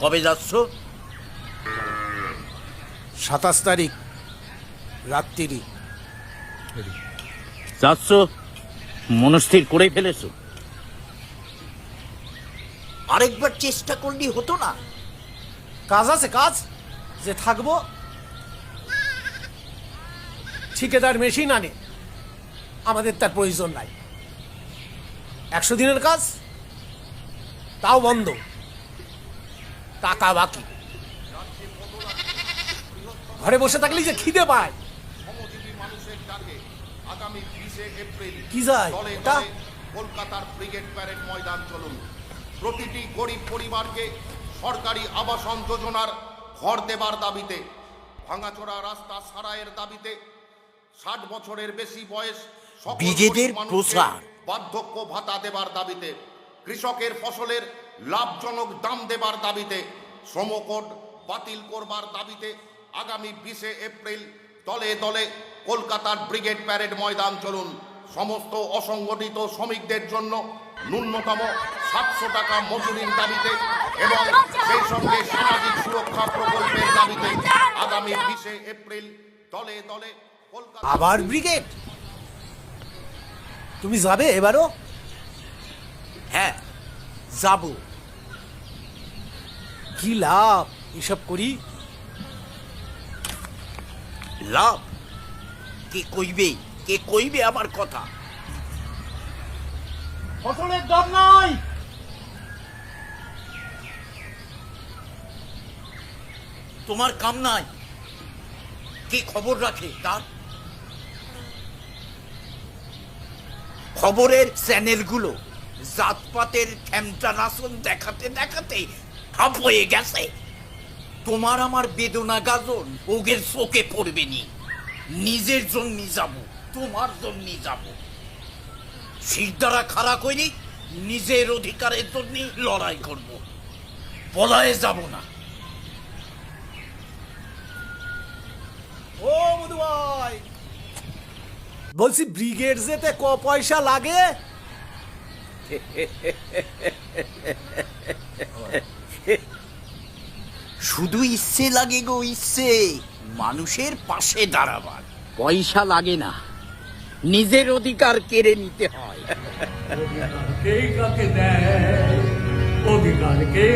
কবে যাচ্ছ? 27 তারিখ রাত্রি। যাচ্ছ মনস্থির করে ফেলেছো? আরেকবার চেষ্টা করলেই হতো না? কাজ আছে, কাজ যে থাকবো। ঠিকাদার মেশিন আনে, আমাদের তার প্রয়োজন নাই। 100 দিনের কাজ, তাও বন্ধ, টাকা বাকি। ঘরে বসে থাকলেই যে খিদে পায়। আগামী 20 এপ্রিল কি যায় এটা? কলকাতার ব্রিগেড প্যারেড ময়দান চলুন। প্রতিটি গরিব পরিবারকে সরকারি আবাসন যোজনার ঘর দেবার দাবিতে, ভাঙাচোরা রাস্তা সারাইয়ের দাবিতে, 60 বছরের বেশি বয়স সকল ব্রিগেডের গরিব মানুষকে প্রচার। বার্ধক্য ভাতা দেবার দাবিতে, কৃষকের ফসলের লাভজনক দাম দেবার দাবিতে, শ্রমকোড বাতিল করবার দাবিতে আগামী 20 এপ্রিল দলে দলে কলকাতার ব্রিগেড প্যারেড ময়দান চলুন। সমস্ত অসংগঠিত শ্রমিকদের জন্য ন্যূনতম 700 টাকা মজুরির দাবিতে এবং সেই সঙ্গে সামাজিক সুরক্ষা প্রকল্পের দাবিতে আগামী 20 এপ্রিল দলে দলে কলকাতা। আবার ব্রিগেড? তুমি যাবে এবারও? হ্যাঁ, যাব। কি লাভ এসব করি? লাভ? কে কইবে আমার কথা? ফসলের দাম নাই। তোমার কাম নাই? কে খবর রাখে তার? খবরের চ্যানেলগুলো জাতপাতের খেমটা নাচন দেখাতে দেখাতে হাফ হয়ে গেছে। তোমার আমার বেদনা গাজন ওগের চোখে পড়বে নি। নিজের জন্য যাব, তোমার জন্য যাব। শিরদারা খাড়া করি, নিজের অধিকারের জন্য লড়াই করব, পলায়ে যাব না। ও মধু ভাই, বলছি ব্রিগেড যেতে ক পয়সা লাগে? শুধু ইচ্ছে লাগে গো, ইচ্ছে মানুষের পাশে দাঁড়াবার। পয়সা লাগে না, নিজের অধিকার কেড়ে নিতে হয়। কে কাকে দেয় অধিকার কে